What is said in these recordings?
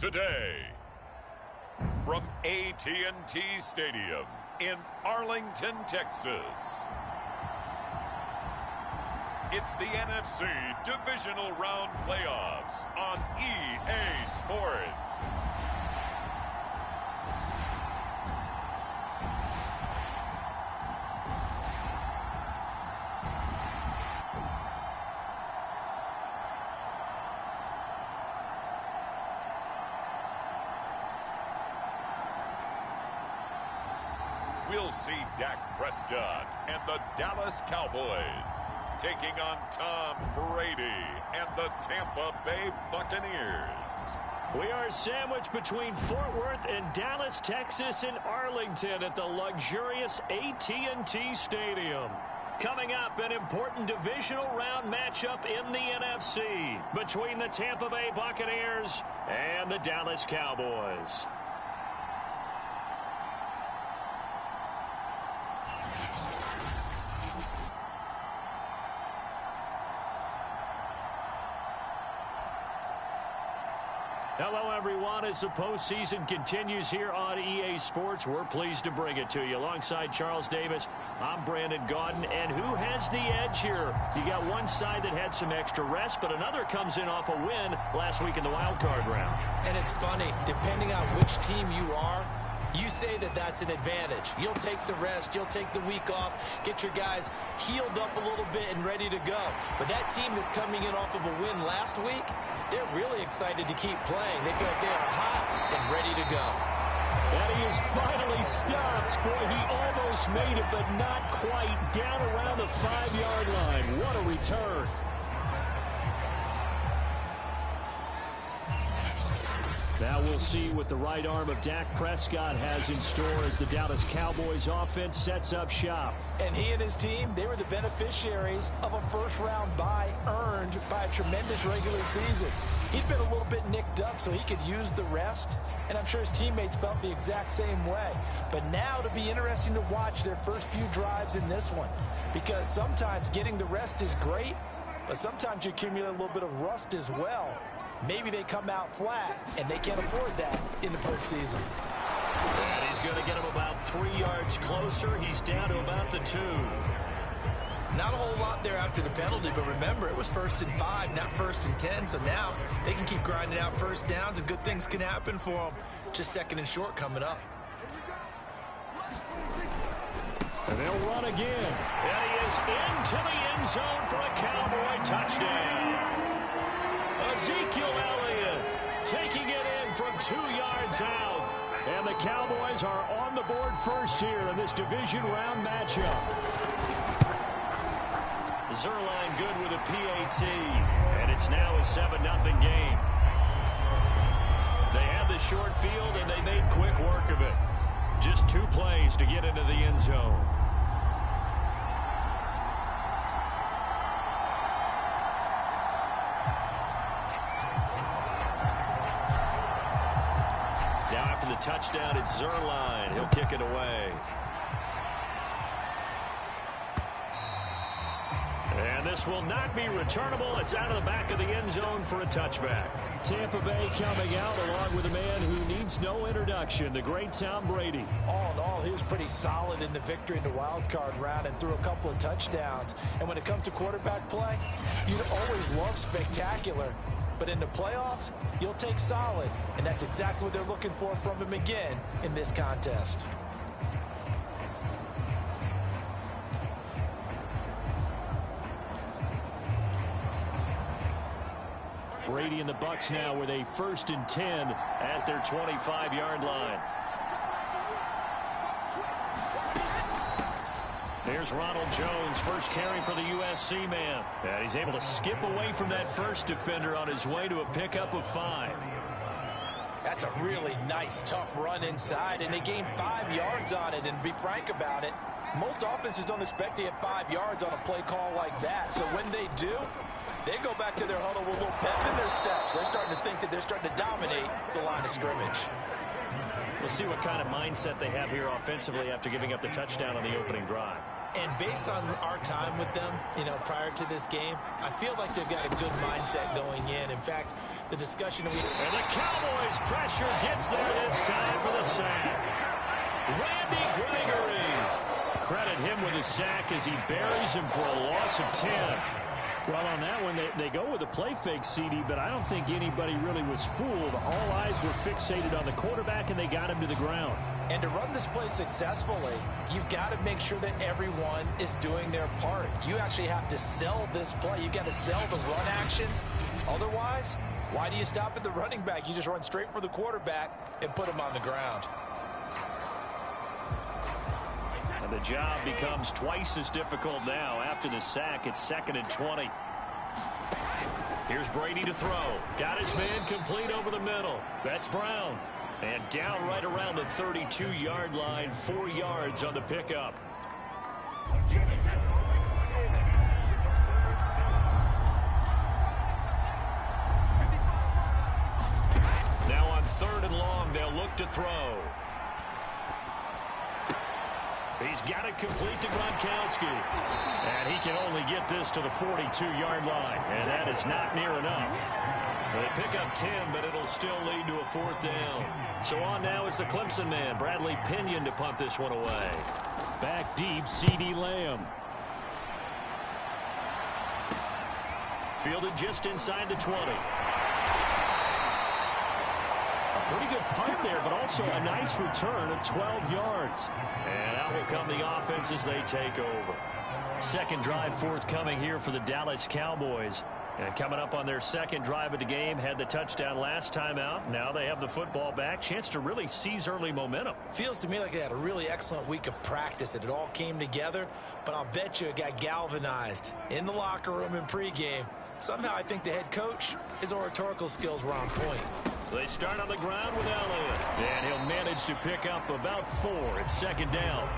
today. From AT&T Stadium in Arlington, Texas. It's the NFC Divisional Round Playoffs on EA Sports. We'll see Dak Prescott and the Dallas Cowboys taking on Tom Brady and the Tampa Bay Buccaneers. We are sandwiched between Fort Worth and Dallas, Texas, and Arlington at the luxurious AT&T Stadium. Coming up, an important divisional round matchup in the NFC between the Tampa Bay Buccaneers and the Dallas Cowboys. Hello, everyone. As the postseason continues here on EA Sports, we're pleased to bring it to you. Alongside Charles Davis, I'm Brandon Gaudin. And who has the edge here? You got one side that had some extra rest, but another comes in off a win last week in the wild card round. And it's funny, depending on which team you are, you say that that's an advantage. You'll take the rest, you'll take the week off, get your guys healed up a little bit and ready to go. But that team that's coming in off of a win last week, they're really excited to keep playing. They feel like they are hot and ready to go. And he is finally stopped. Boy, he almost made it, but not quite. Down around the 5-yard line. What a return. Now we'll see what the right arm of Dak Prescott has in store as the Dallas Cowboys offense sets up shop. And he and his team, they were the beneficiaries of a first-round bye earned by a tremendous regular season. He'd been a little bit nicked up, so he could use the rest, and I'm sure his teammates felt the exact same way. But now it'll be interesting to watch their first few drives in this one, because sometimes getting the rest is great, but sometimes you accumulate a little bit of rust as well. Maybe they come out flat, and they can't afford that in the postseason. And he's going to get him about 3 yards closer. He's down to about the 2. Not a whole lot there after the penalty, but remember, it was 1st and 5, not 1st and 10, so now they can keep grinding out first downs, and good things can happen for them. Just 2nd and short coming up. And they'll run again. And he is into the end zone for a Cowboy touchdown. Ezekiel Elliott taking it in from 2 yards out. And the Cowboys are on the board first here in this division round matchup. Zerline good with a PAT. And it's now a 7-0 game. They had the short field and they made quick work of it. Just 2 plays to get into the end zone. Touchdown, it's Zerline. He'll kick it away. And this will not be returnable. It's out of the back of the end zone for a touchback. Tampa Bay coming out along with a man who needs no introduction, the great Tom Brady. All in all, he was pretty solid in the victory in the wild card round and threw a couple of touchdowns. And when it comes to quarterback play, you always love spectacular. But in the playoffs, you'll take solid. And that's exactly what they're looking for from him again in this contest. Brady and the Bucs now with a 1st and 10 at their 25-yard line. Here's Ronald Jones, first carry for the USC man. And he's able to skip away from that first defender on his way to a pickup of 5. That's a really nice, tough run inside, and they gained 5 yards on it. And to be frank about it, most offenses don't expect to get 5 yards on a play call like that. So when they do, they go back to their huddle with a little pep in their steps. They're starting to think that they're starting to dominate the line of scrimmage. We'll see what kind of mindset they have here offensively after giving up the touchdown on the opening drive. And based on our time with them, prior to this game, I feel like they've got a good mindset going in. In fact, the discussion we... And the Cowboys pressure gets there this time for the sack. Randy Gregory. Credit him with a sack as he buries him for a loss of 10. Well, on that one, they go with a play fake, CD, but I don't think anybody really was fooled. All eyes were fixated on the quarterback, and they got him to the ground. And to run this play successfully, you've got to make sure that everyone is doing their part. You actually have to sell this play. You've got to sell the run action. Otherwise, why do you stop at the running back? You just run straight for the quarterback and put him on the ground. And the job becomes twice as difficult now. After the sack, it's 2nd and 20. Here's Brady to throw. Got his man complete over the middle. That's Brown. And down right around the 32-yard line, 4 yards on the pickup. Now on 3rd and long, they'll look to throw. He's got it complete to Gronkowski. And he can only get this to the 42-yard line. And that is not near enough. They pick up 10, but it'll still lead to a 4th down. So on now is the Clemson man, Bradley Pinion, to punt this one away. Back deep, CD Lamb. Fielded just inside the 20. Pretty good punt there, but also a nice return of 12 yards. And out will come the offense as they take over. Second drive forthcoming here for the Dallas Cowboys. And coming up on their second drive of the game, had the touchdown last time out. Now they have the football back. Chance to really seize early momentum. Feels to me like they had a really excellent week of practice. It all came together, but I'll bet you it got galvanized in the locker room in pregame. Somehow I think the head coach, his oratorical skills were on point. They start on the ground with Elliott. And he'll manage to pick up about 4. It's 2nd down.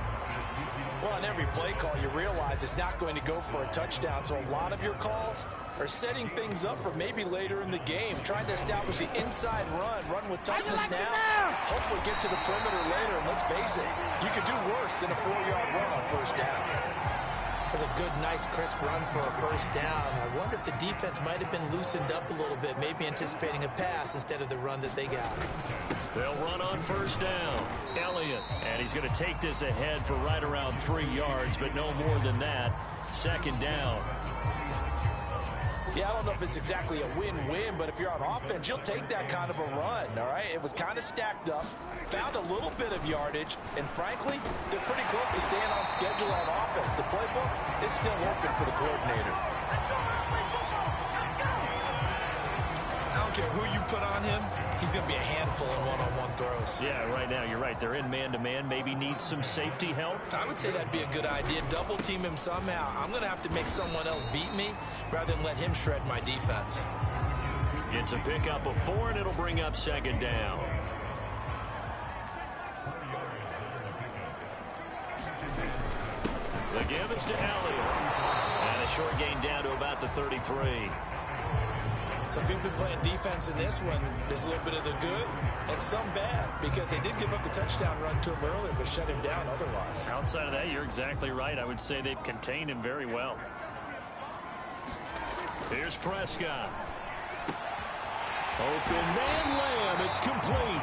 Well, on every play call, you realize it's not going to go for a touchdown. So a lot of your calls are setting things up for maybe later in the game, trying to establish the inside run with toughness now. Hopefully get to the perimeter later. And let's face it, you could do worse than a 4-yard run on 1st down. That was a good, nice, crisp run for a 1st down. I wonder if the defense might have been loosened up a little bit, maybe anticipating a pass instead of the run that they got. They'll run on 1st down. Elliott, and he's going to take this ahead for right around 3 yards, but no more than that. 2nd down. Yeah, I don't know if it's exactly a win-win, but if you're on offense, you'll take that kind of a run, all right? It was kind of stacked up, found a little bit of yardage, and frankly, they're pretty close to staying on schedule on offense. The playbook is still open for the coordinator. I don't care who you put on him, he's going to be a handful in one-on-one throws. Yeah, right now, you're right. They're in man-to-man. Maybe needs some safety help. I would say that'd be a good idea. Double team him somehow. I'm going to have to make someone else beat me rather than let him shred my defense. It's a pickup of 4, and it'll bring up 2nd down. The give is to Elliott. And a short gain down to about the 33. So if you've been playing defense in this one, there's a little bit of the good and some bad, because they did give up the touchdown run to him earlier, but shut him down otherwise. Outside of that, you're exactly right. I would say they've contained him very well. Here's Prescott. Open man Lamb. It's complete.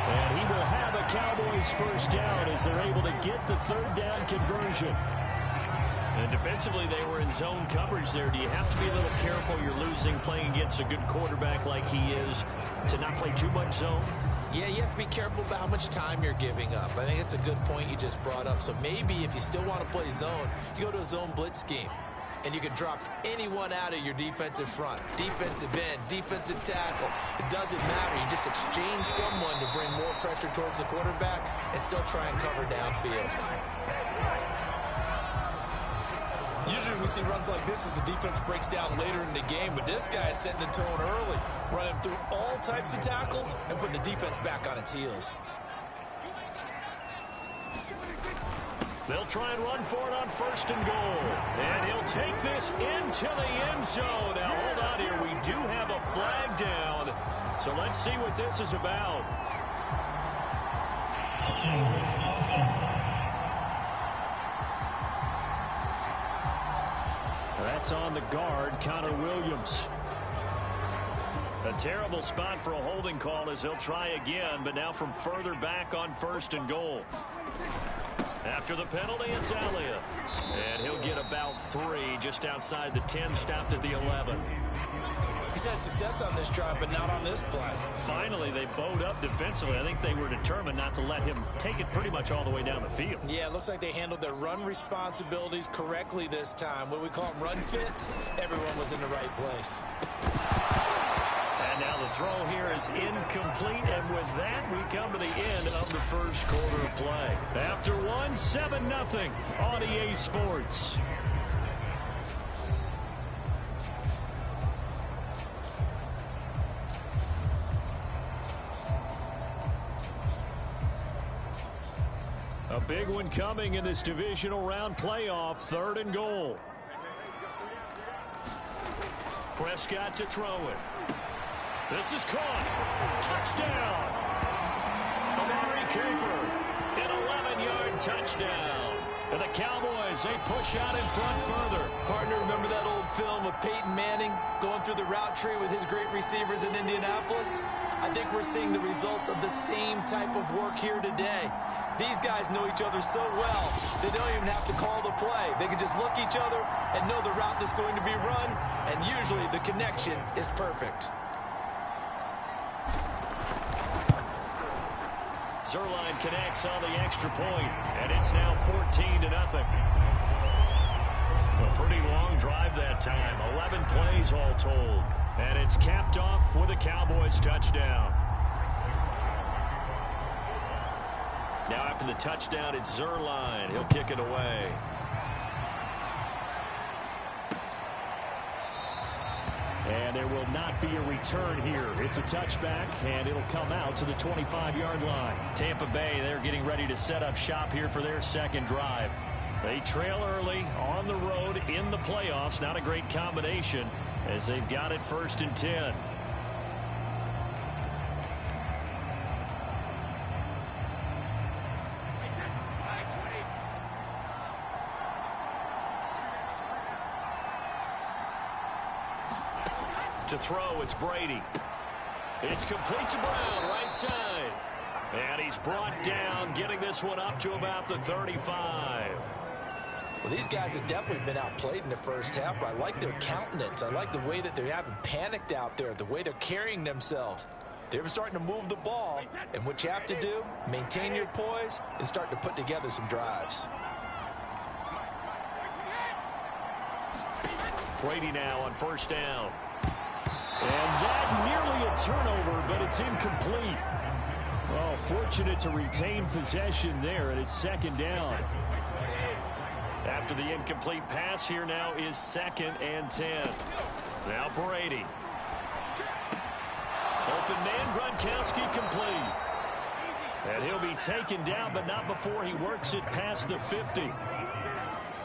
And he will have a Cowboys 1st down as they're able to get the 3rd down conversion. And defensively, they were in zone coverage there. Do you have to be a little careful? You're losing playing against a good quarterback like he is to not play too much zone? Yeah, you have to be careful about how much time you're giving up. I think it's a good point you just brought up. So maybe if you still want to play zone, you go to a zone blitz scheme. And you can drop anyone out of your defensive front. Defensive end, defensive tackle. It doesn't matter. You just exchange someone to bring more pressure towards the quarterback and still try and cover downfield. Usually we see runs like this as the defense breaks down later in the game, but this guy is setting the tone early, running through all types of tackles and putting the defense back on its heels. They'll try and run for it on 1st and goal. And he'll take this into the end zone. Now, hold on here. We do have a flag down. So let's see what this is about. That's on the guard, Connor Williams. A terrible spot for a holding call as he'll try again, but now from further back on 1st and goal. After the penalty, it's Elliott. And he'll get about 3 just outside the 10, stopped at the 11. He's had success on this drive, but not on this play. Finally, they bowed up defensively. I think they were determined not to let him take it pretty much all the way down the field. Yeah, it looks like they handled their run responsibilities correctly this time. What we call them run fits, everyone was in the right place. And now the throw here is incomplete, and with that, we come to the end of the first quarter of play. After one, 7-0 on EA Sports. A big one coming in this divisional round playoff, 3rd and goal. Prescott to throw it. This is caught. Touchdown. Amari Cooper, an 11-yard touchdown. And the Cowboys, they push out in front further. Partner, remember that old film of Peyton Manning going through the route tree with his great receivers in Indianapolis? I think we're seeing the results of the same type of work here today. These guys know each other so well, they don't even have to call the play. They can just look each other and know the route that's going to be run, and usually the connection is perfect. Zerline connects on the extra point, and it's now 14-0. A pretty long drive that time, 11 plays all told. And it's capped off with a Cowboys touchdown. Now after the touchdown, it's Zerline. He'll kick it away. And there will not be a return here. It's a touchback, and it'll come out to the 25-yard line. Tampa Bay, they're getting ready to set up shop here for their second drive. They trail early on the road in the playoffs. Not a great combination as they've got it 1st and 10. To throw, it's Brady. It's complete to Brown, right side. And he's brought down, getting this one up to about the 35. Well, these guys have definitely been outplayed in the first half, but I like their countenance. I like the way that they haven't panicked out there, the way they're carrying themselves. They're starting to move the ball, and what you have to do, maintain your poise and start to put together some drives. Brady now on 1st down. And that nearly a turnover, but it's incomplete. Well, fortunate to retain possession there, and it's 2nd down. After the incomplete pass, here now is 2nd and 10. Now Brady. Open man, Gronkowski complete. And he'll be taken down, but not before he works it past the 50.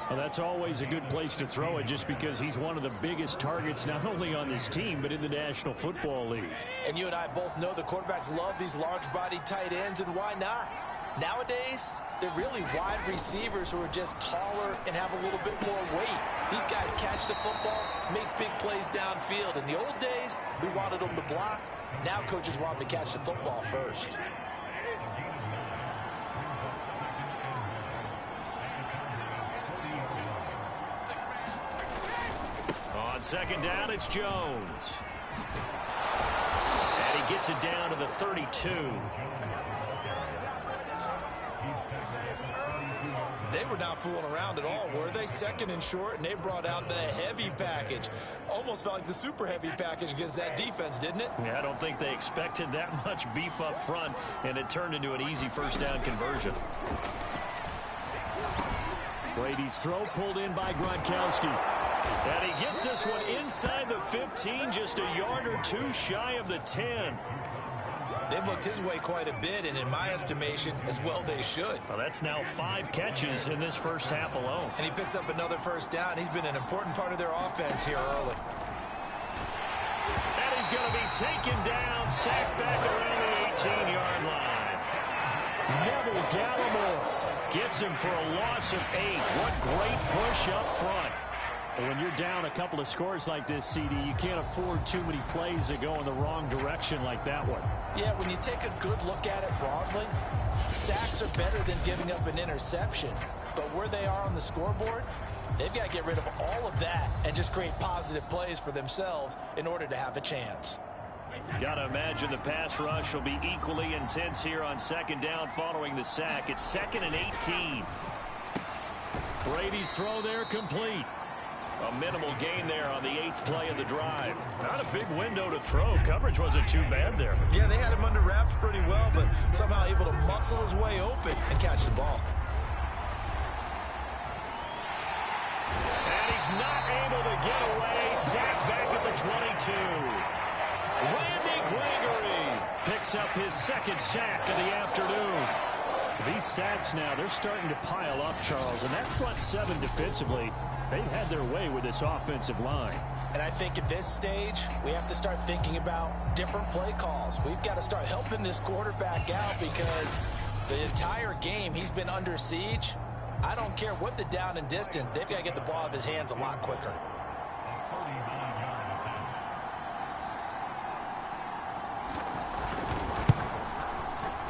Well, that's always a good place to throw it just because he's one of the biggest targets not only on this team but in the National Football League. And you and I both know the quarterbacks love these large-bodied tight ends, and why not? Nowadays, they're really wide receivers who are just taller and have a little bit more weight. These guys catch the football, make big plays downfield. In the old days, we wanted them to block. Now coaches want them to catch the football first. On 2nd down, it's Jones. And he gets it down to the 32. They were not fooling around at all, were they? 2nd and short, and they brought out the heavy package. Almost felt like the super heavy package against that defense, didn't it? Yeah, I don't think they expected that much beef up front, and it turned into an easy 1st down conversion. Brady's throw pulled in by Gronkowski. And he gets this one inside the 15, just a yard or 2 shy of the 10. They've looked his way quite a bit, and in my estimation, as well they should. Well, that's now 5 catches in this first half alone. And he picks up another 1st down. He's been an important part of their offense here early. And he's going to be taken down, sacked back around the 18-yard line. Neville Gallimore gets him for a loss of 8. What great push up front. When you're down a couple of scores like this, CD, you can't afford too many plays that go in the wrong direction like that one. Yeah, when you take a good look at it broadly, sacks are better than giving up an interception. But where they are on the scoreboard, they've got to get rid of all of that and just create positive plays for themselves in order to have a chance. Got to imagine the pass rush will be equally intense here on second down following the sack. It's 2nd and 18. Brady's throw there complete. A minimal gain there on the 8th play of the drive. Not a big window to throw. Coverage wasn't too bad there. Yeah, they had him under wraps pretty well, but somehow able to muscle his way open and catch the ball. And he's not able to get away. Sacked back at the 22. Randy Gregory picks up his 2nd sack of the afternoon. These sacks now, they're starting to pile up, Charles, and that front 7 defensively, they've had their way with this offensive line. And I think at this stage, we have to start thinking about different play calls. We've got to start helping this quarterback out because the entire game he's been under siege. I don't care what the down and distance, they've got to get the ball out of his hands a lot quicker.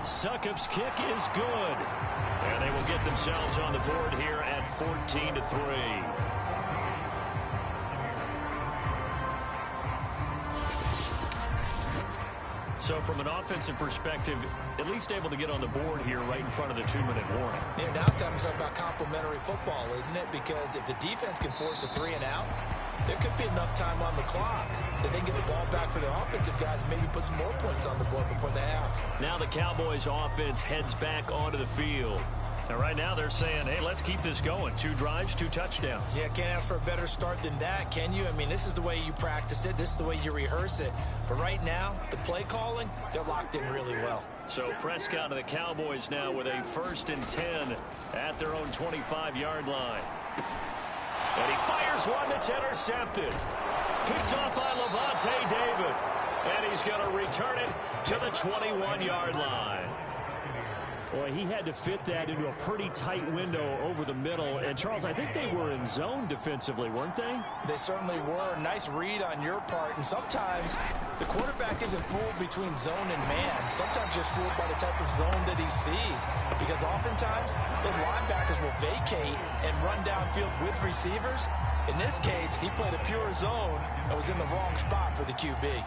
Succop's kick is good. And they will get themselves on the board here at 14-3. So from an offensive perspective, at least able to get on the board here right in front of the 2-minute warning. Yeah, now it's time to talk about complementary football, isn't it? Because if the defense can force a 3 and out, there could be enough time on the clock that they can get the ball back for their offensive guys and maybe put some more points on the board before the half. Now the Cowboys offense heads back onto the field. And right now they're saying, hey, let's keep this going. 2 drives, 2 touchdowns. Yeah, can't ask for a better start than that, can you? I mean, this is the way you practice it. This is the way you rehearse it. But right now, the play calling, they're locked in really well. So Prescott and the Cowboys now with a 1st and 10 at their own 25-yard line. And he fires one that's intercepted. Picked off by Levante David. And he's going to return it to the 21-yard line. Boy, he had to fit that into a pretty tight window over the middle. And, Charles, I think they were in zone defensively, weren't they? They certainly were. Nice read on your part. And sometimes the quarterback isn't fooled between zone and man. Sometimes just fooled by the type of zone that he sees. Because oftentimes, those linebackers will vacate and run downfield with receivers. In this case, he played a pure zone and was in the wrong spot for the QB.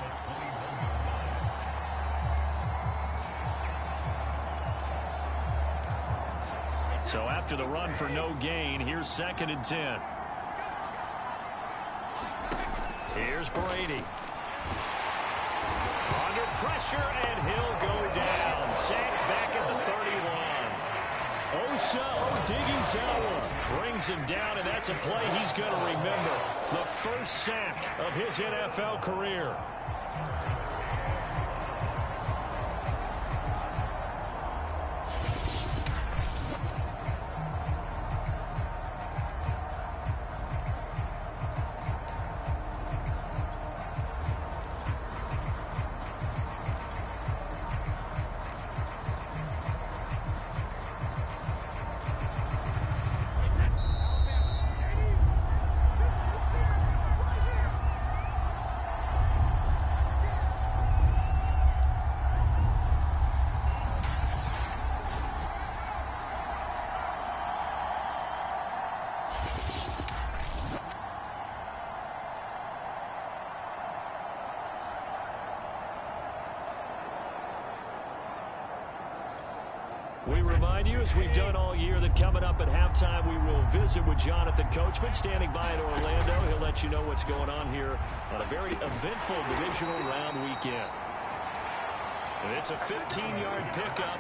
So after the run for no gain, here's 2nd and 10. Here's Brady. Under pressure, and he'll go down. Sacked back at the 31. Osa Odighizuwa Brings him down, and that's a play he's going to remember. The first sack of his NFL career. We remind you, as we've done all year, that coming up at halftime, we will visit with Jonathan Coachman, standing by in Orlando. He'll let you know what's going on here on a very eventful divisional round weekend. And it's a 15-yard pickup,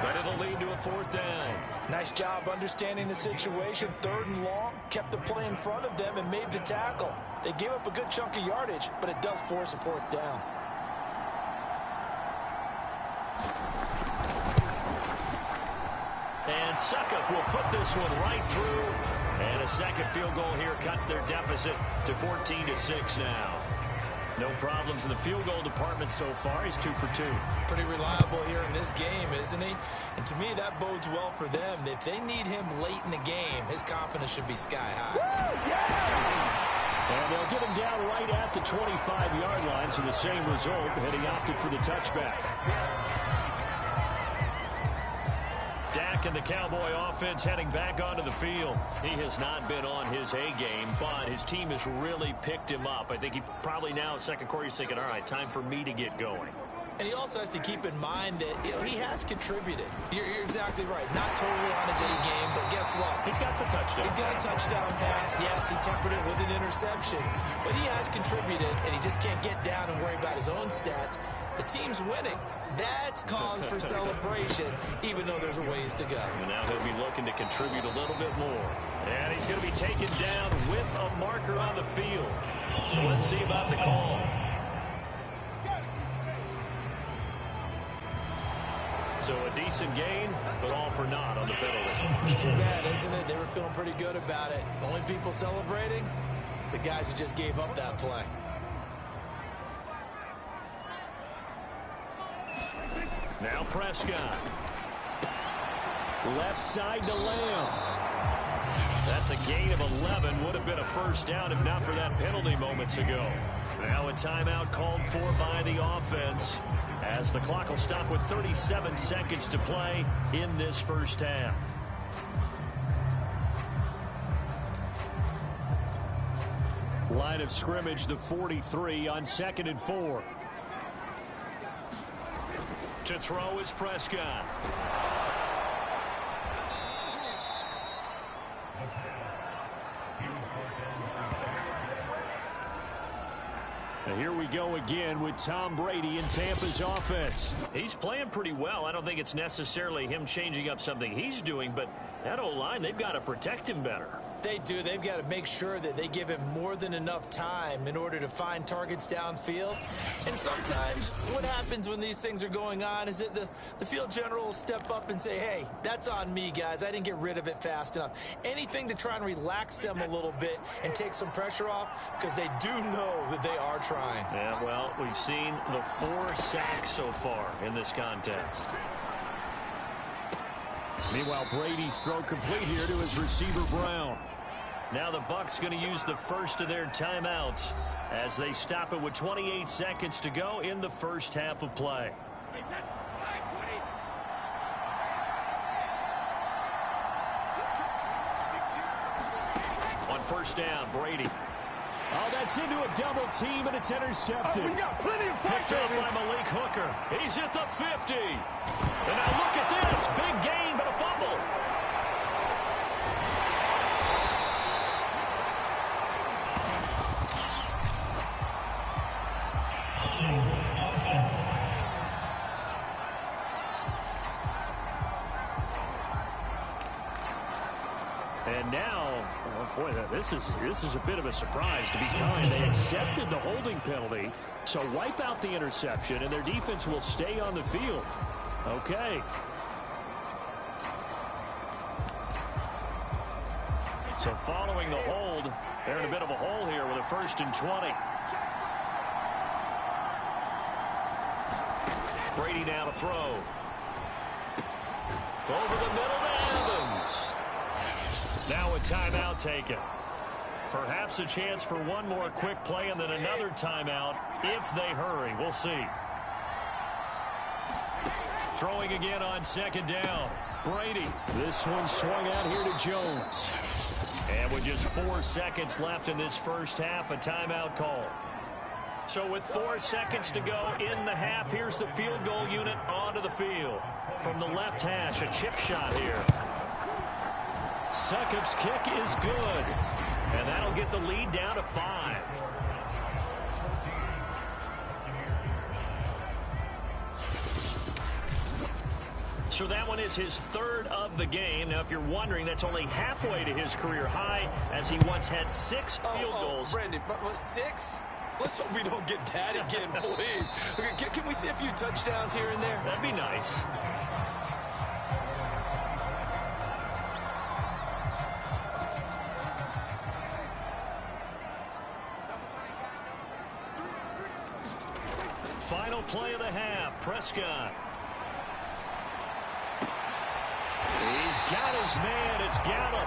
but it'll lead to a 4th down. Nice job understanding the situation. 3rd and long, kept the play in front of them and made the tackle. They gave up a good chunk of yardage, but it does force a 4th down. And Succop will put this one right through. And a second field goal here cuts their deficit to 14-6 now. No problems in the field goal department so far. He's 2 for 2. Pretty reliable here in this game, isn't he? And to me, that bodes well for them. If they need him late in the game, his confidence should be sky high. And they'll get him down right at the 25-yard line, so the same result, and he opted for the touchback. Dak and the Cowboy offense heading back onto the field. He has not been on his A game, but his team has really picked him up. I think he probably now, second quarter, he's thinking, all right, time for me to get going. And he also has to keep in mind that he has contributed. You're exactly right. Not totally on his A game, but guess what? He's got the touchdown. He's got a touchdown pass. Yes, he tempered it with an interception. But he has contributed, and he just can't get down and worry about his own stats. The team's winning. That's cause for celebration, even though there's a ways to go. And now he'll be looking to contribute a little bit more. And he's going to be taken down with a marker on the field. So let's see about the call. So a decent gain, but all for naught on the penalty. It's too bad, isn't it? They were feeling pretty good about it. Only people celebrating, the guys who just gave up that play. Now Prescott. Left side to Lamb. That's a gain of 11. Would have been a first down if not for that penalty moments ago. Now a timeout called for by the offense, as the clock will stop with 37 seconds to play in this first half. Line of scrimmage, the 43 on 2nd and 4. To throw is Prescott. And here we go again with Tom Brady in Tampa's offense. He's playing pretty well. I don't think it's necessarily him changing up something he's doing, but that O-line, they've got to protect him better. They do. They've got to make sure that they give him more than enough time in order to find targets downfield. And sometimes what happens when these things are going on is that the field general will step up and say, hey, that's on me, guys. I didn't get rid of it fast enough. Anything to try and relax them a little bit and take some pressure off, because they do know that they are trying. Yeah, well, we've seen the 4 sacks so far in this contest. Meanwhile, Brady's throw complete here to his receiver, Brown. Now the Bucs going to use the first of their timeouts as they stop it with 28 seconds to go in the first half of play. On first down, Brady. Oh, that's into a double team, and it's intercepted. We got plenty of fight. Picked up by Malik Hooker. He's at the 50. And now look at this. Big gain, but a fumble. And now, oh boy, this is a bit of a surprise, to be kind. They accepted the holding penalty, so wipe out the interception, and their defense will stay on the field. Okay. So following the hold, they're in a bit of a hole here with a 1st and 20. Brady now to throw. Over the middle to Evans. Now a timeout taken. Perhaps a chance for one more quick play and then another timeout if they hurry. We'll see. Throwing again on 2nd down. Brady. This one swung out here to Jones. And with just 4 seconds left in this first half, a timeout call. So with 4 seconds to go in the half, here's the field goal unit onto the field. From the left hash, a chip shot here. Succop's kick is good. And that'll get the lead down to 5. So that one is his 3rd of the game. Now, if you're wondering, that's only halfway to his career high, as he once had 6 field goals. Brandon, 6? Let's hope we don't get that again, please. Can we see a few touchdowns here and there? That'd be nice. final play of the half. Prescott. He's got his man. It's Gallup.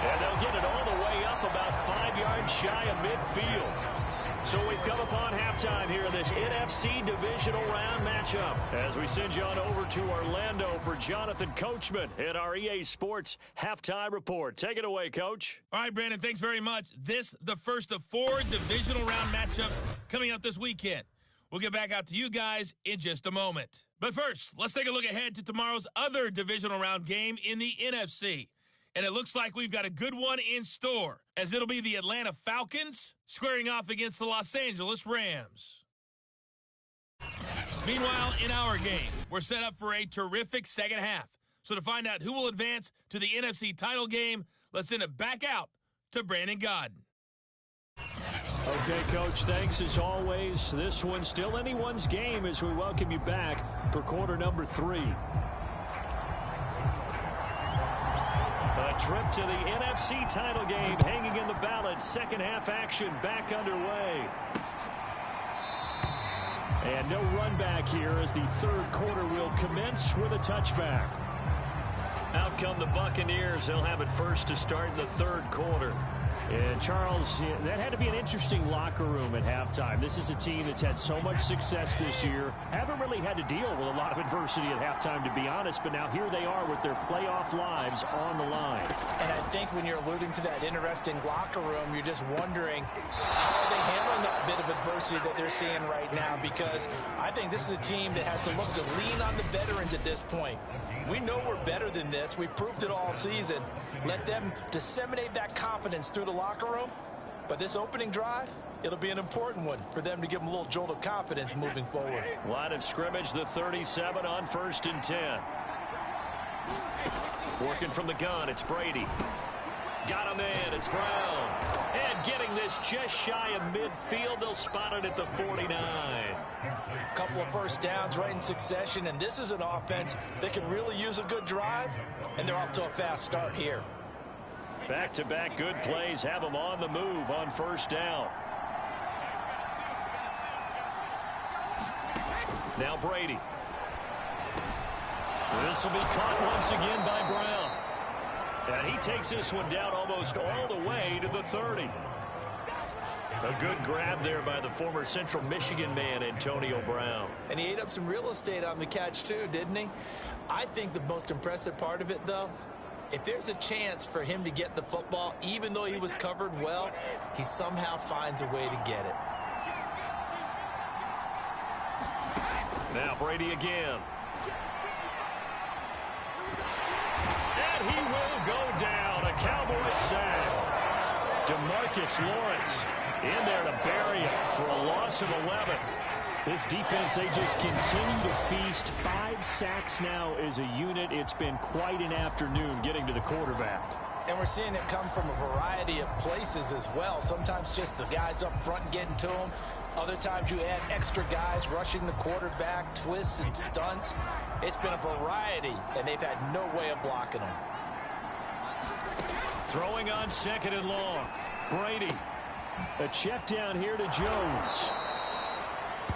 And they'll get it all the way up about 5 yards shy of midfield. So we've come upon halftime here in this NFC divisional round matchup as we send you on over to Orlando for Jonathan Coachman at our EA Sports Halftime Report. Take it away, Coach. All right, Brandon, thanks very much. This the first of 4 divisional round matchups coming up this weekend. We'll get back out to you guys in just a moment. But first, let's take a look ahead to tomorrow's other divisional round game in the NFC. And it looks like we've got a good one in store, as it'll be the Atlanta Falcons squaring off against the Los Angeles Rams. Meanwhile, in our game, we're set up for a terrific second half. So to find out who will advance to the NFC title game, let's send it back out to Brandon Godden. Okay, Coach, thanks as always. This one's still anyone's game as we welcome you back for quarter number 3. A trip to the NFC title game hanging in the balance. Second half action back underway. And no run back here as the third quarter will commence with a touchback. Out come the Buccaneers. They'll have it first to start in the third quarter. And, Charles, that had to be an interesting locker room at halftime. This is a team that's had so much success this year. Haven't really had to deal with a lot of adversity at halftime, to be honest. But now here they are with their playoff lives on the line. And I think when you're alluding to that interesting locker room, you're just wondering how are they handling that bit of adversity that they're seeing right now, because I think this is a team that has to look to lean on the veterans at this point. We know we're better than this. We've proved it all season. Let them disseminate that confidence through the locker room. But this opening drive, it'll be an important one for them to give them a little jolt of confidence moving forward. Line of scrimmage, the 37 on 1st and 10. Working from the gun, it's Brady. Got him in, it's Brown. And getting this just shy of midfield, they'll spot it at the 49. A couple of first downs right in succession, and this is an offense that can really use a good drive, and they're off to a fast start here. Back-to-back good plays have them on the move on first down. Now Brady. This will be caught once again by Brown. And he takes this one down almost all the way to the 30. A good grab there by the former Central Michigan man, Antonio Brown. And he ate up some real estate on the catch too, didn't he? I think the most impressive part of it, though, if there's a chance for him to get the football, even though he was covered well, he somehow finds a way to get it. Now Brady again. And he will go down. A Cowboy sack. DeMarcus Lawrence in there to bury it for a loss of 11. This defense, they just continue to feast. 5 sacks now as a unit. It's been quite an afternoon getting to the quarterback. And we're seeing it come from a variety of places as well. Sometimes just the guys up front getting to him. Other times you add extra guys rushing the quarterback, twists and stunts. It's been a variety, and they've had no way of blocking them. Throwing on 2nd and long. Brady. A check down here to Jones.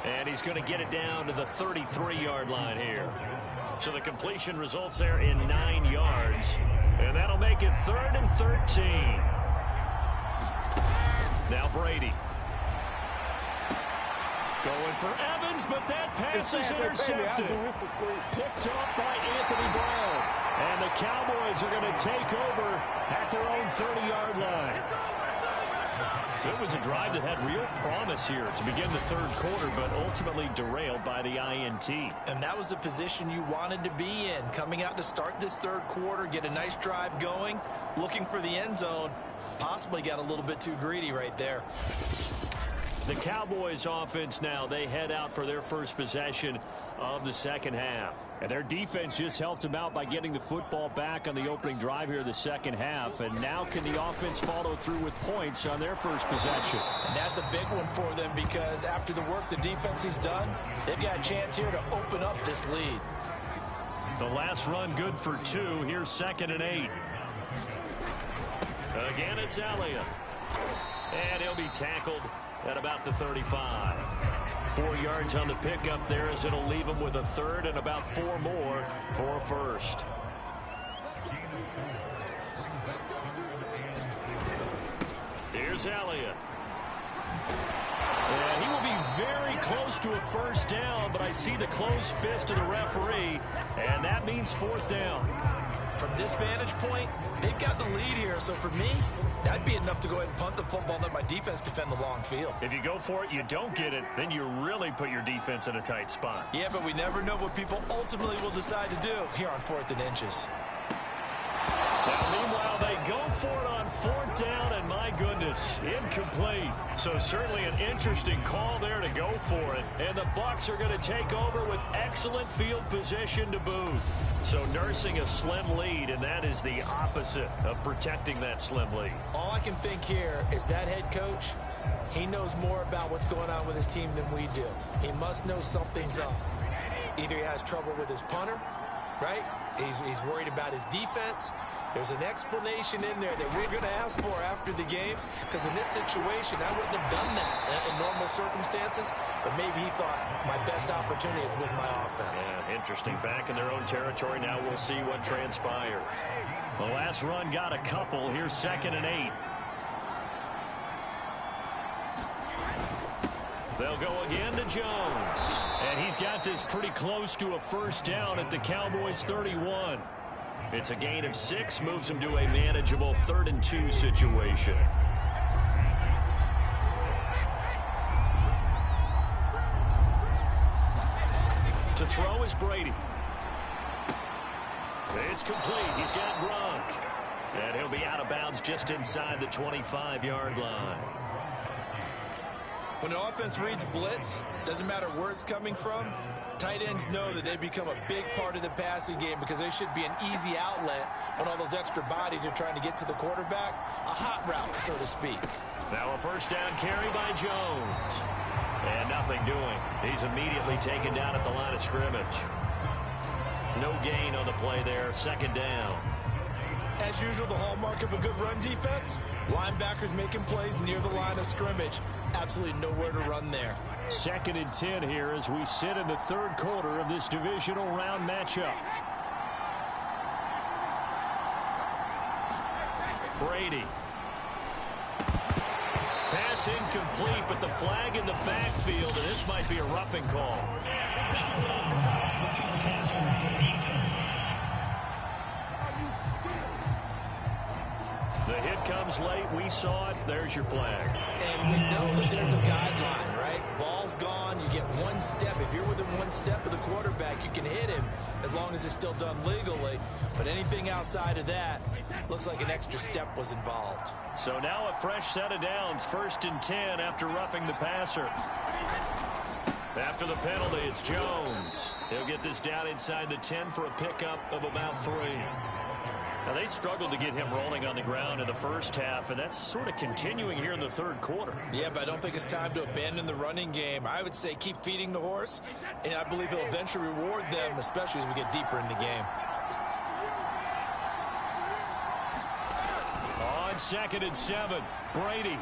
And he's going to get it down to the 33-yard line here. So the completion results there in 9 yards. And that'll make it 3rd and 13. Now Brady. Going for Evans, but that pass is intercepted. Picked off by Anthony Brown. And the Cowboys are going to take over at their own 30-yard line. So it was a drive that had real promise here to begin the third quarter, but ultimately derailed by the INT. And that was the position you wanted to be in. Coming out to start this third quarter, get a nice drive going, looking for the end zone. Possibly got a little bit too greedy right there. The Cowboys offense now, they head out for their first possession of the second half. And their defense just helped them out by getting the football back on the opening drive here in the second half. And now can the offense follow through with points on their first possession? And that's a big one for them, because after the work the defense has done, they've got a chance here to open up this lead. The last run good for 2. Here's 2nd and 8. Again, it's Elliott. And he'll be tackled at about the 35. 4 yards on the pickup there, as it'll leave him with a third and about 4 more for a first. Here's Elliott. And he will be very close to a first down, but I see the closed fist of the referee, and that means 4th down. From this vantage point, they've got the lead here, so for me, that'd be enough to go ahead and punt the football and let my defense defend the long field. If you go for it, you don't get it, then you really put your defense in a tight spot. Yeah, but we never know what people ultimately will decide to do here on 4th and inches. Now, meanwhile, they go for it on 4th down, and my goodness, incomplete. So certainly an interesting call there to go for it. And the Bucs are going to take over with excellent field position to boot. So nursing a slim lead, and that is the opposite of protecting that slim lead. All I can think here is that head coach, he knows more about what's going on with his team than we do. He must know something's up. Either he has trouble with his punter, right? He's worried about his defense. There's an explanation in there that we're going to ask for after the game, because in this situation, I wouldn't have done that in normal circumstances, but maybe he thought my best opportunity is with my offense. Yeah, interesting. Back in their own territory. Now we'll see what transpires. The last run got a couple. Here's 2nd and 8. They'll go again to Jones. And he's got this pretty close to a first down at the Cowboys' 31. It's a gain of 6, moves him to a manageable 3rd and 2 situation. To throw is Brady. It's complete. He's got Gronk. And he'll be out of bounds just inside the 25-yard line. When the offense reads blitz, doesn't matter where it's coming from, tight ends know that they become a big part of the passing game because they should be an easy outlet when all those extra bodies are trying to get to the quarterback. A hot route, so to speak. Now a first down carry by Jones. And nothing doing. He's immediately taken down at the line of scrimmage. No gain on the play there. 2nd down. As usual, the hallmark of a good run defense, linebackers making plays near the line of scrimmage. Absolutely nowhere to run there. 2nd and 10 here as we sit in the 3rd quarter of this divisional round matchup. Brady. Pass incomplete, but the flag in the backfield, and this might be a roughing call. The hit comes late. We saw it. There's your flag. And we know that there's a guideline, right? Ball's gone. You get 1 step. If you're within 1 step of the quarterback, you can hit him as long as it's still done legally. But anything outside of that, looks like an extra step was involved. So now a fresh set of downs. 1st and 10 after roughing the passer. After the penalty, it's Jones. He'll get this down inside the 10 for a pickup of about 3. Now, they struggled to get him rolling on the ground in the first half, and that's sort of continuing here in the 3rd quarter. Yeah, but I don't think it's time to abandon the running game. I would say keep feeding the horse, and I believe he'll eventually reward them, especially as we get deeper in the game. On 2nd and 7, Brady.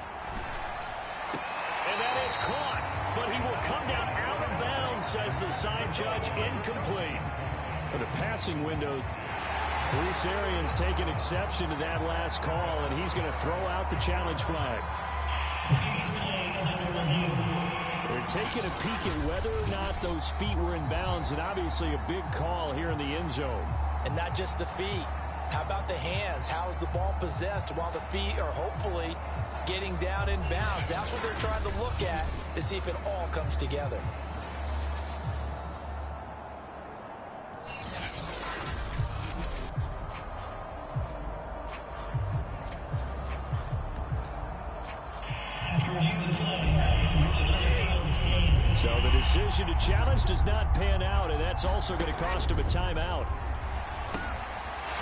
And that is caught, but he will come down out of bounds, says the side judge, incomplete. For the passing window, Bruce Arians taking exception to that last call, and he's going to throw out the challenge flag. They're taking a peek at whether or not those feet were in bounds, and obviously a big call here in the end zone. And not just the feet. How about the hands? How is the ball possessed while the feet are hopefully getting down in bounds? That's what they're trying to look at to see if it all comes together. So the decision to challenge does not pan out, and that's also going to cost him a timeout.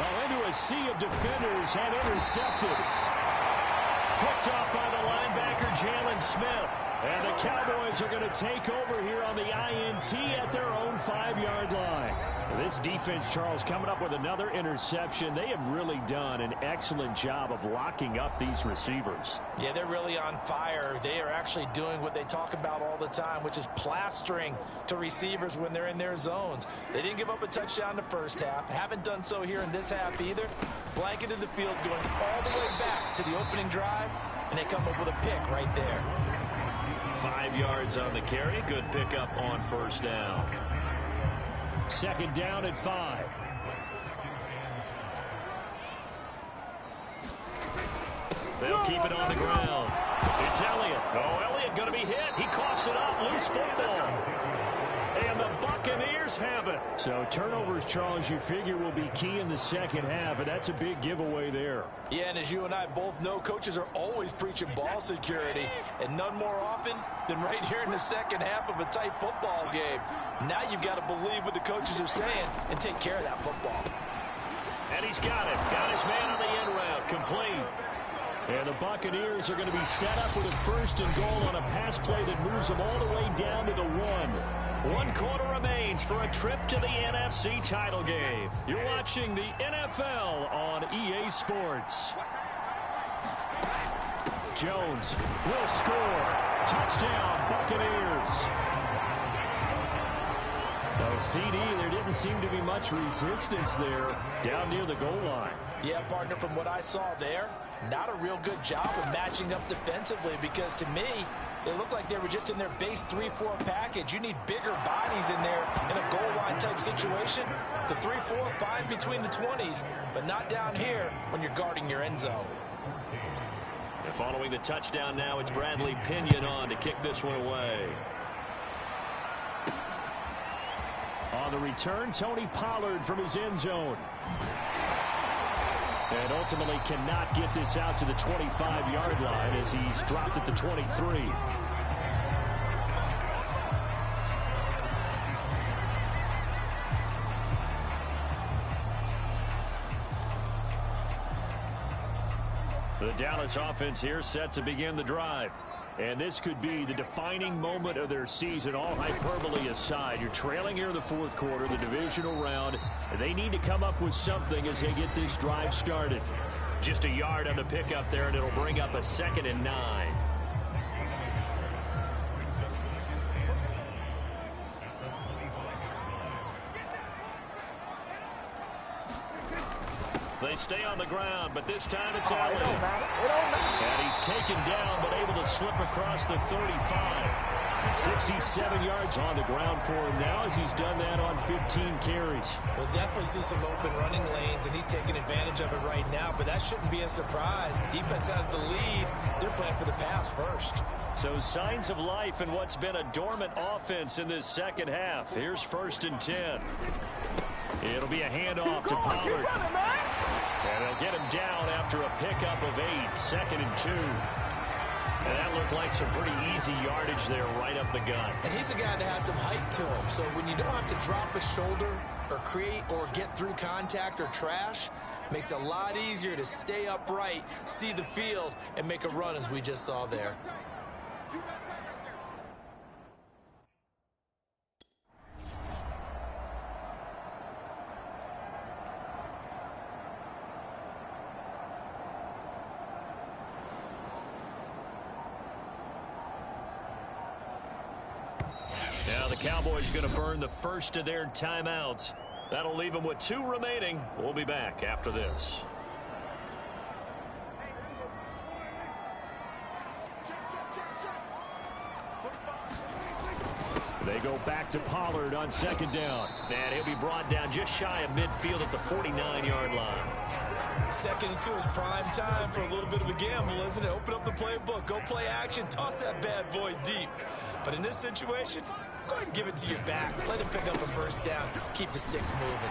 Well, into a sea of defenders and intercepted. Picked off by the linebacker, Jalen Smith. And the Cowboys are going to take over here on the INT at their own 5-yard line. This defense, Charles, coming up with another interception. They have really done an excellent job of locking up these receivers. Yeah, they're really on fire. They are actually doing what they talk about all the time, which is plastering to receivers when they're in their zones. They didn't give up a touchdown in the first half. Haven't done so here in this half either. Blanketed the field, going all the way back to the opening drive, and they come up with a pick right there. 5 yards on the carry. Good pickup on first down. Second down at 5. They'll keep it on the ground. It's Elliott. Oh, Elliott going to be hit. He coughs it up. Loose football. And the Buccaneers have it. So turnovers, Charles, you figure will be key in the second half, and that's a big giveaway there. Yeah, and as you and I both know, coaches are always preaching ball security, and none more often than right here in the second half of a tight football game. Now you've got to believe what the coaches are saying and take care of that football. And he's got it. Got his man on the end route. Complete. And the Buccaneers are going to be set up with a first and goal on a pass play that moves them all the way down to the 1. 1 quarter remains for a trip to the NFC title game. You're watching the NFL on EA Sports. Jones will score. Touchdown, Buccaneers. Well, CD, there didn't seem to be much resistance there down near the goal line. Yeah, partner, from what I saw there, not a real good job of matching up defensively, because to me, they looked like they were just in their base 3-4 package. You need bigger bodies in there in a goal line type situation. The 3-4, fine between the 20s, but not down here when you're guarding your end zone. And following the touchdown now, it's Bradley Pinion on to kick this one away. On the return, Tony Pollard from his end zone. And ultimately cannot get this out to the 25-yard line as he's dropped at the 23. The Dallas offense here set to begin the drive. And this could be the defining moment of their season, all hyperbole aside. You're trailing here in the fourth quarter, the divisional round. They need to come up with something as they get this drive started. Just a yard on the pickup there, and it'll bring up a 2nd and 9. They stay on the ground, but this time it's Elliott. And he's taken down, but able to slip across the 35. 67 yards on the ground for him now as he's done that on 15 carries. We'll definitely see some open running lanes, and he's taking advantage of it right now, but that shouldn't be a surprise. Defense has the lead. They're playing for the pass first. So signs of life in what's been a dormant offense in this second half. Here's 1st and 10. It'll be a handoff to Pollard. And they'll get him down after a pickup of 8, 2nd and 2. And that looked like some pretty easy yardage there right up the gut. And he's a guy that has some height to him. So when you don't have to drop a shoulder or create or get through contact or trash, makes it a lot easier to stay upright, see the field, and make a run as we just saw there. Now the Cowboys going to burn the first of their timeouts. That'll leave them with 2 remaining. We'll be back after this. They go back to Pollard on 2nd down. And he'll be brought down just shy of midfield at the 49-yard line. 2nd and 2 is prime time for a little bit of a gamble, isn't it? Open up the playbook, go play action, toss that bad boy deep. But in this situation, go ahead and give it to your back. Let him pick up a first down. Keep the sticks moving.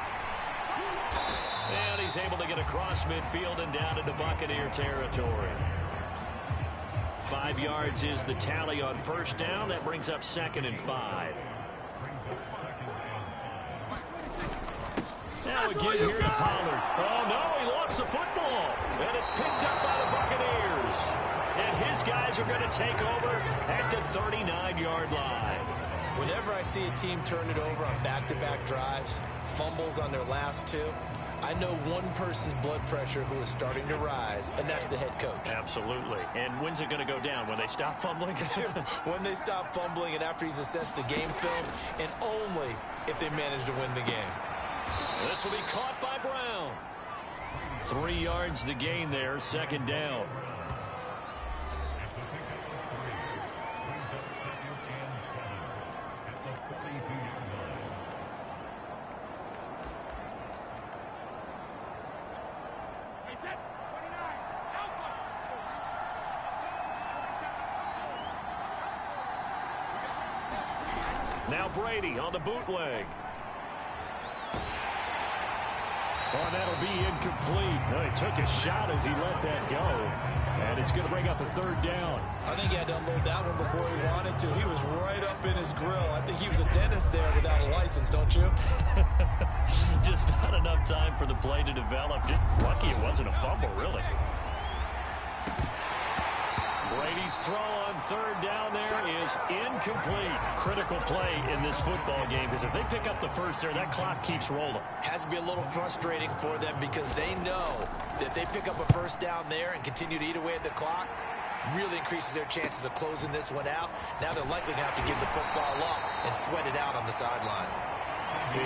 And he's able to get across midfield and down into Buccaneer territory. 5 yards is the tally on first down. That brings up 2nd and 5. Now again here to Pollard. Oh, no, he lost the football. And it's picked up by the Buccaneers. And His guys are going to take over at the 39-yard line. Whenever I see a team turn it over on back-to-back drives, fumbles on their last two, I know one person's blood pressure who is starting to rise, and that's the head coach. Absolutely. And when's it going to go down? When they stop fumbling? When they stop fumbling and after he's assessed the game film, and only if they manage to win the game. This will be caught by Brown. 3 yards the gain there, second down. Now Brady on the bootleg. Oh, that'll be incomplete. No, he took a shot as he let that go. And it's going to bring up a third down. I think he had to unload that one before he wanted to. He was right up in his grill. I think he was a dentist there without a license, don't you? Just not enough time for the play to develop. Just lucky it wasn't a fumble, really. Brady's throw on third down there is incomplete. Critical play in this football game because if they pick up the first there, that clock keeps rolling. Has to be a little frustrating for them because they know that if they pick up a first down there and continue to eat away at the clock, really increases their chances of closing this one out. Now they're likely going to have to give the football up and sweat it out on the sideline.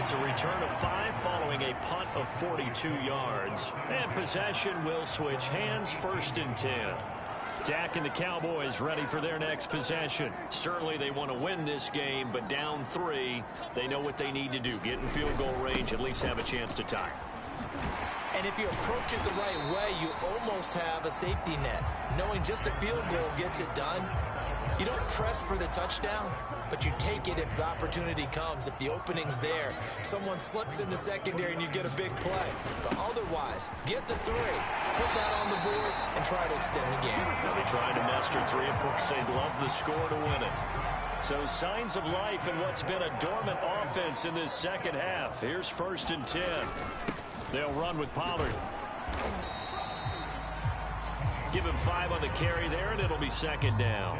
It's a return of 5 following a punt of 42 yards. And possession will switch hands, 1st and 10. Dak and the Cowboys ready for their next possession. Certainly they want to win this game, but down 3, they know what they need to do. Get in field goal range, at least have a chance to tie. And if you approach it the right way, you almost have a safety net. Knowing just a field goal gets it done. You don't press for the touchdown, but you take it if the opportunity comes. If the opening's there, someone slips in the secondary and you get a big play. But otherwise, get the 3, put that on the board, and try to extend the game. They'll be trying to muster 3. Of course, they'd love the score to win it. So signs of life in what's been a dormant offense in this second half. Here's 1st and 10. They'll run with Pollard. Give him 5 on the carry there, and it'll be second down.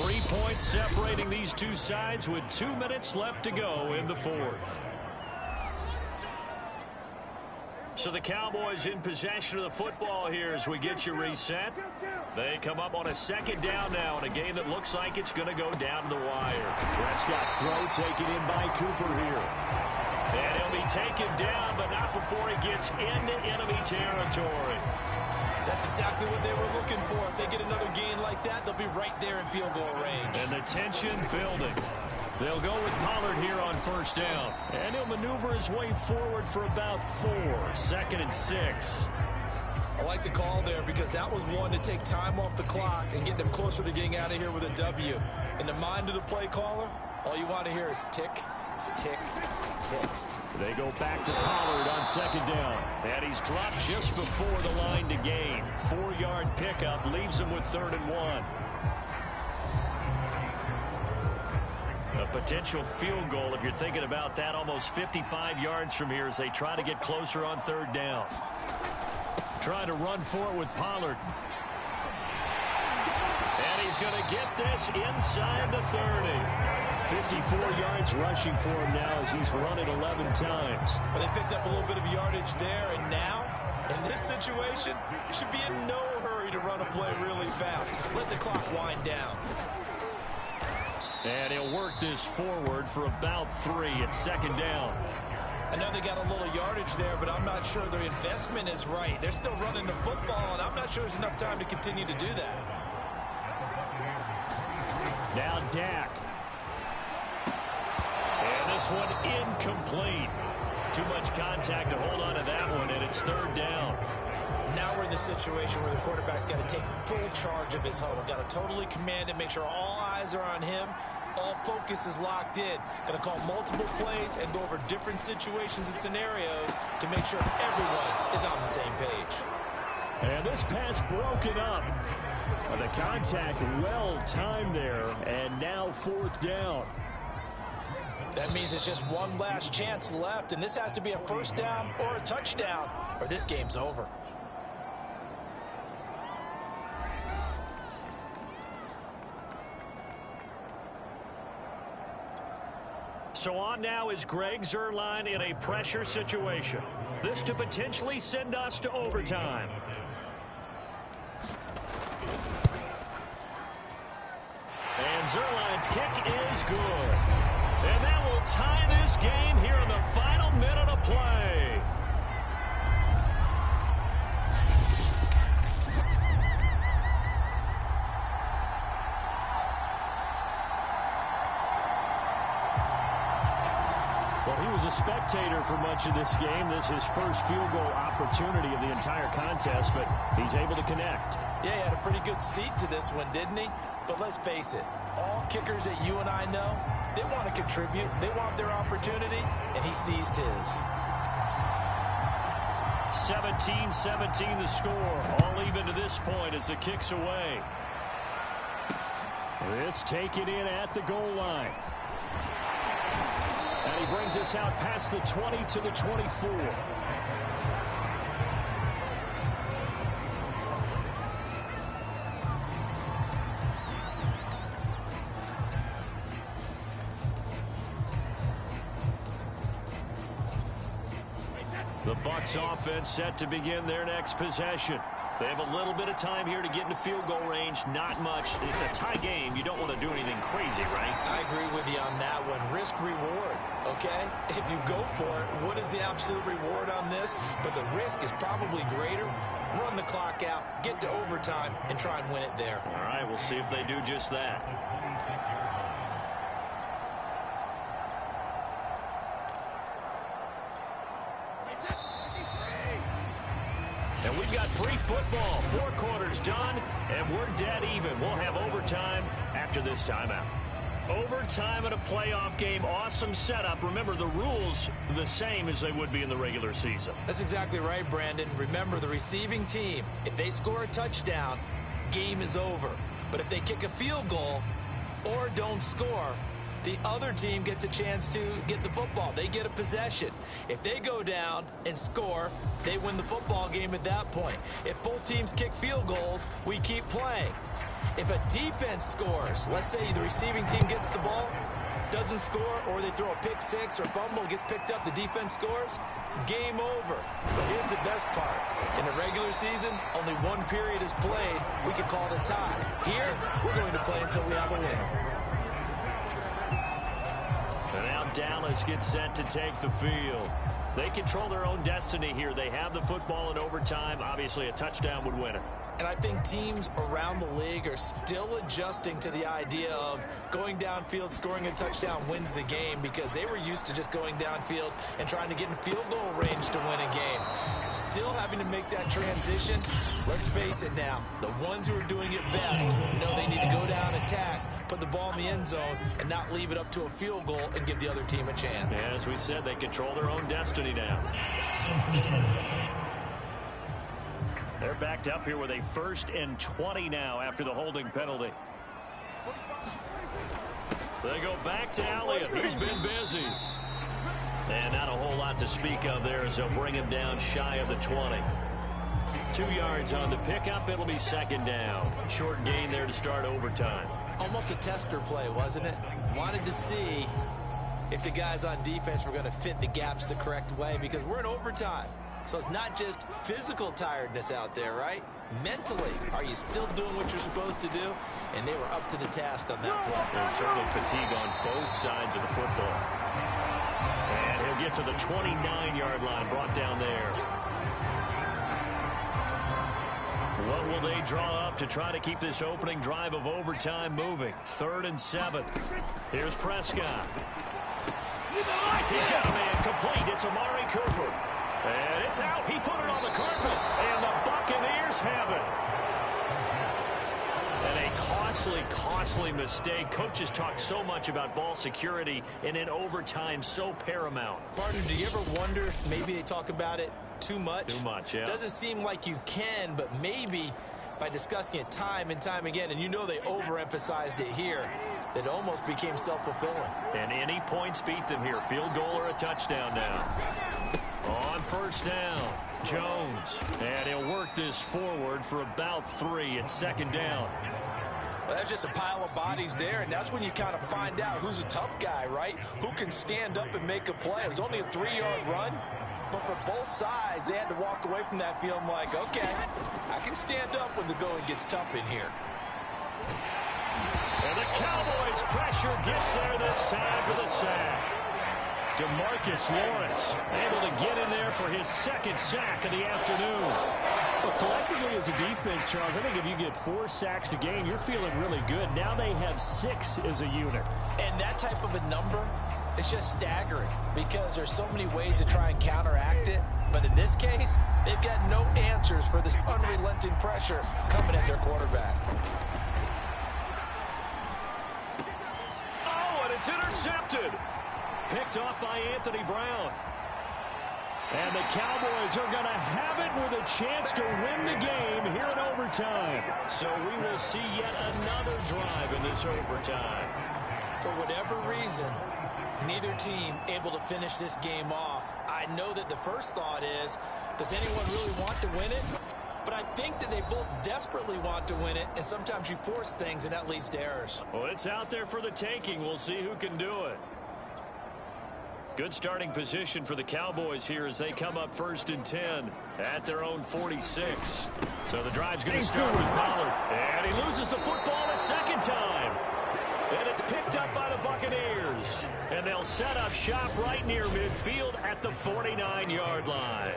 3 points separating these two sides with 2 minutes left to go in the 4th. So the Cowboys in possession of the football here as we get you reset. They come up on a second down now in a game that looks like it's going to go down to the wire. Prescott's throw taken in by Cooper here. And he'll be taken down, but not before he gets into enemy territory. That's exactly what they were looking for. If they get another gain like that, they'll be right there in field goal range. And the tension building. They'll go with Pollard here on 1st down. And he'll maneuver his way forward for about 4. 2nd and 6. I like the call there because that was one to take time off the clock and get them closer to getting out of here with a W. In the mind of the play caller, all you want to hear is tick, tick, tick. They go back to Pollard on 2nd down. And he's dropped just before the line to gain. 4-yard pickup leaves him with 3rd and 1. A potential field goal, if you're thinking about that, almost 55 yards from here as they try to get closer on 3rd down. Trying to run for it with Pollard. And he's going to get this inside the 30. 54 yards rushing for him now as he's run it 11 times. Well, they picked up a little bit of yardage there, and now, in this situation, should be in no hurry to run a play really fast. Let the clock wind down. And he'll work this forward for about 3 at 2nd down. I know they got a little yardage there, but I'm not sure their investment is right. They're still running the football, and I'm not sure there's enough time to continue to do that. Now Dak. And this one incomplete. Too much contact to hold on to that one, and it's 3rd down. Now we're in the situation where the quarterback's got to take full charge of his huddle. Got to totally command it, make sure all eyes are on him. All focus is locked in. Got to call multiple plays and go over different situations and scenarios to make sure everyone is on the same page. And this pass broken up. The contact well timed there, and now 4th down. That means it's just one last chance left, and this has to be a 1st down or a touchdown, or this game's over. So on now is Greg Zuerlein in a pressure situation. This to potentially send us to overtime. And Zuerlein's kick is good. And that will tie this game here in the final minute of play. Well, he was a spectator for much of this game. This is his first field goal opportunity of the entire contest, but he's able to connect. Yeah, he had a pretty good seat to this one, didn't he? But let's face it, all kickers that you and I know, they want to contribute. They want their opportunity, and he seized his. 17-17 the score. All even to this point as the kick's away. This taken in at the goal line. And he brings us out past the 20 to the 24. The Bucs offense set to begin their next possession. They have a little bit of time here to get into field goal range. Not much. In a tie game, you don't want to do anything crazy, right? I agree with you on that one. Risk reward, okay? If you go for it, what is the absolute reward on this? But the risk is probably greater. Run the clock out, get to overtime, and try and win it there. All right, we'll see if they do just that. And we've got free football. 4 quarters done, and we're dead even. We'll have overtime after this timeout. Overtime in a playoff game. Awesome setup. Remember, the rules the same as they would be in the regular season. That's exactly right, Brandon. Remember, the receiving team, if they score a touchdown, game is over. But if they kick a field goal or don't score, the other team gets a chance to get the football. They get a possession. If they go down and score, they win the football game at that point. If both teams kick field goals, we keep playing. If a defense scores, let's say the receiving team gets the ball, doesn't score, or they throw a pick six or fumble, gets picked up, the defense scores, game over. But here's the best part. In the regular season, only one period is played. We can call it a tie. Here, we're going to play until we have a win. And now Dallas gets set to take the field. They control their own destiny here. They have the football in overtime. Obviously, a touchdown would win it. And I think teams around the league are still adjusting to the idea of going downfield, scoring a touchdown wins the game, because they were used to just going downfield and trying to get in field goal range to win a game. Still having to make that transition. Let's face it now, the ones who are doing it best know they need to go down, attack, put the ball in the end zone, and not leave it up to a field goal and give the other team a chance. Yeah, as we said, they control their own destiny now. They're backed up here with a 1st and 20 now after the holding penalty. They go back to Elliott. He's been busy. And not a whole lot to speak of there as they'll bring him down shy of the 20. 2 yards on the pickup. It'll be 2nd down. Short gain there to start overtime. Almost a tester play, wasn't it? Wanted to see if the guys on defense were going to fit the gaps the correct way, because we're in overtime. So it's not just physical tiredness out there, right? Mentally, are you still doing what you're supposed to do? And they were up to the task on that play. And certainly fatigue on both sides of the football. And he'll get to the 29-yard line, brought down there. What will they draw up to try to keep this opening drive of overtime moving? 3rd and 7. Here's Prescott. He's got a man complete. It's Amari Cooper. And it's out. He put it on the carpet. And the Buccaneers have it. And a costly mistake. Coaches talk so much about ball security, and in overtime, so paramount. Partner, do you ever wonder, maybe they talk about it too much? Too much, yeah. Doesn't seem like you can, but maybe by discussing it time and time again, and you know they overemphasized it here, that it almost became self-fulfilling. And any points beat them here. Field goal or a touchdown now. On 1st down, Jones. And he'll work this forward for about 3 at 2nd down. Well, that's just a pile of bodies there, and that's when you kind of find out who's a tough guy, right? Who can stand up and make a play. It was only a 3-yard run, but for both sides, they had to walk away from that feeling like, okay, I can stand up when the going gets tough in here. And the Cowboys' pressure gets there this time for the sack. DeMarcus Lawrence able to get in there for his second sack of the afternoon. Well, collectively as a defense, Charles, I think if you get 4 sacks a game, you're feeling really good. Now they have 6 as a unit. And that type of a number, it's just staggering because there's so many ways to try and counteract it. But in this case, they've got no answers for this unrelenting pressure coming at their quarterback. Oh, and it's intercepted. Picked off by Anthony Brown. And the Cowboys are going to have it with a chance to win the game here in overtime. So we will see yet another drive in this overtime. For whatever reason, neither team able to finish this game off. I know that the first thought is, does anyone really want to win it? But I think that they both desperately want to win it, and sometimes you force things, and that leads to errors. Well, it's out there for the taking. We'll see who can do it. Good starting position for the Cowboys here as they come up 1st and 10 at their own 46. So the drive's going to start with Pollard. And he loses the football a second time. And it's picked up by the Buccaneers. And they'll set up shop right near midfield at the 49-yard line.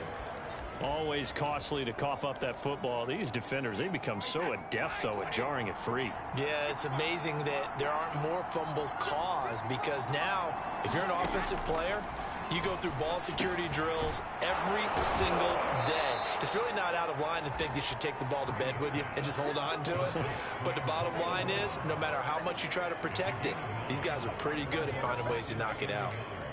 Always costly to cough up that football. These defenders, they become so adept, though, at jarring it free. Yeah, it's amazing that there aren't more fumbles caused because now, if you're an offensive player, you go through ball security drills every single day. It's really not out of line to think you should take the ball to bed with you and just hold on to it. But the bottom line is, no matter how much you try to protect it, these guys are pretty good at finding ways to knock it out.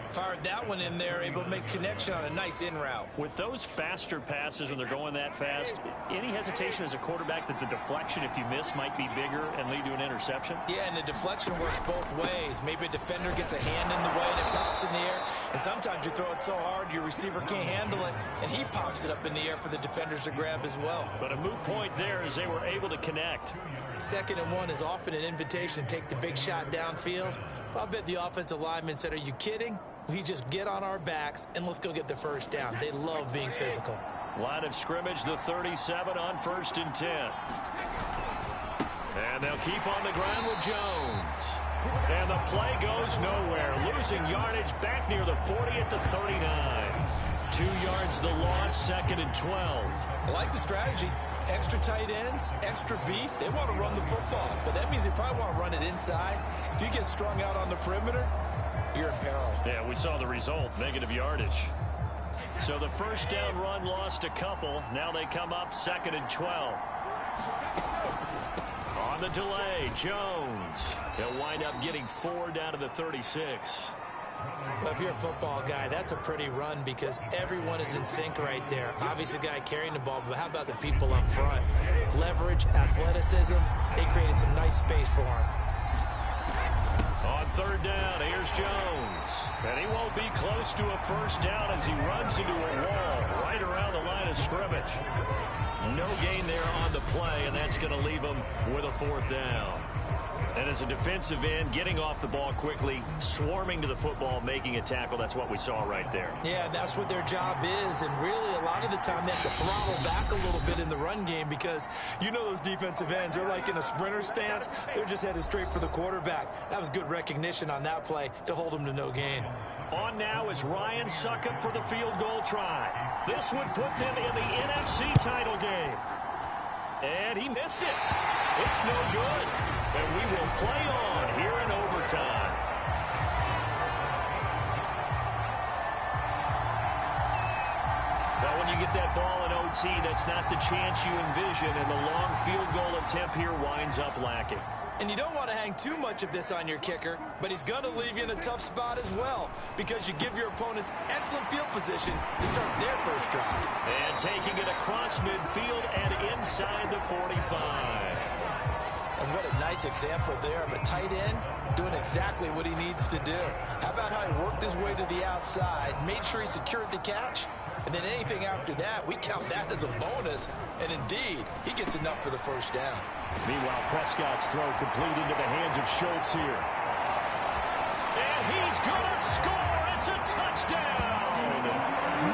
Fired that one in there, able to make connection on a nice in route. With those faster passes when they're going that fast, any hesitation as a quarterback that the deflection, if you miss, might be bigger and lead to an interception? Yeah, and the deflection works both ways. Maybe a defender gets a hand in the way and it pops in the air. And sometimes you throw it so hard your receiver can't handle it, and he pops it up in the air for the defenders to grab as well. But a moot point there as they were able to connect. 2nd and 1 is often an invitation to take the big shot downfield. But I bet the offensive lineman said, are you kidding? We just get on our backs and let's go get the first down. They love being physical. Line of scrimmage, the 37 on 1st and 10. And they'll keep on the ground with Jones. And the play goes nowhere. Losing yardage back near the 40 at the 39. 2 yards the loss, 2nd and 12. I like the strategy. Extra tight ends, extra beef. They want to run the football, but that means they probably want to run it inside. If you get strung out on the perimeter, you're in peril. Yeah, we saw the result, negative yardage. So the first down run lost a couple. Now they come up 2nd and 12. On the delay, Jones. He'll wind up getting 4 down to the 36. Well, if you're a football guy, that's a pretty run because everyone is in sync right there. Obviously, the guy carrying the ball, but how about the people up front? Leverage, athleticism, they created some nice space for him. On 3rd down, here's Jones. And he won't be close to a first down as he runs into a wall right around the line of scrimmage. No gain there on the play, and that's going to leave him with a 4th down. And as a defensive end, getting off the ball quickly, swarming to the football, making a tackle, that's what we saw right there. Yeah, that's what their job is, and really a lot of the time they have to throttle back a little bit in the run game because you know those defensive ends, they're like in a sprinter stance. They're just headed straight for the quarterback. That was good recognition on that play to hold him to no gain. On now is Ryan Succop for the field goal try. This would put them in the NFC title game. And he missed it. It's no good. And we will play on here in overtime. Now, when you get that ball in OT, that's not the chance you envision, and the long field goal attempt here winds up lacking. And you don't want to hang too much of this on your kicker, but he's going to leave you in a tough spot as well because you give your opponents excellent field position to start their first drive. And taking it across midfield and inside the 45. And what a nice example there of a tight end doing exactly what he needs to do. How about how he worked his way to the outside, made sure he secured the catch, And then anything after that, we count that as a bonus. And indeed, he gets enough for the first down. Meanwhile, Prescott's throw complete into the hands of Schultz here. And he's going to score. It's a touchdown.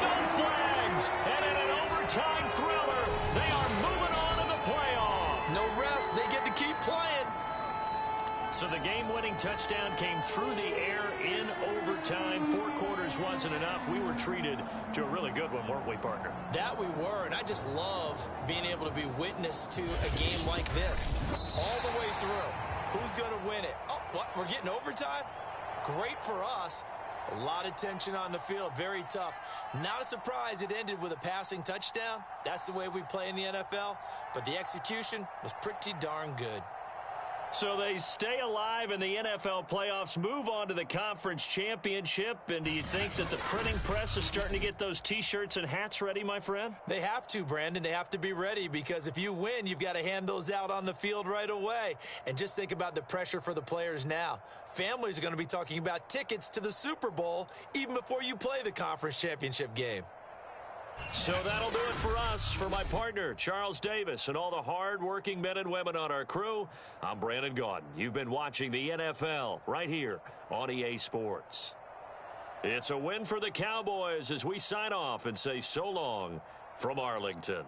No flags. And in an overtime thriller, they are moving on to the playoff. No rest. They get to keep playing. So the game-winning touchdown came through the air in overtime. 4 quarters wasn't enough. We were treated to a really good one, weren't we, partner? That we were, and I just love being able to be witness to a game like this. All the way through. Who's going to win it? Oh, what? We're getting overtime? Great for us. A lot of tension on the field. Very tough. Not a surprise it ended with a passing touchdown. That's the way we play in the NFL. But the execution was pretty darn good. So they stay alive in the NFL playoffs, move on to the conference championship. And do you think that the printing press is starting to get those T-shirts and hats ready, my friend? They have to, Brandon. They have to be ready because if you win, you've got to hand those out on the field right away. And just think about the pressure for the players now. Families are going to be talking about tickets to the Super Bowl even before you play the conference championship game. So that'll do it for us. For my partner, Charles Davis, and all the hard-working men and women on our crew, I'm Brandon Gaudin. You've been watching the NFL right here on EA Sports. It's a win for the Cowboys as we sign off and say so long from Arlington.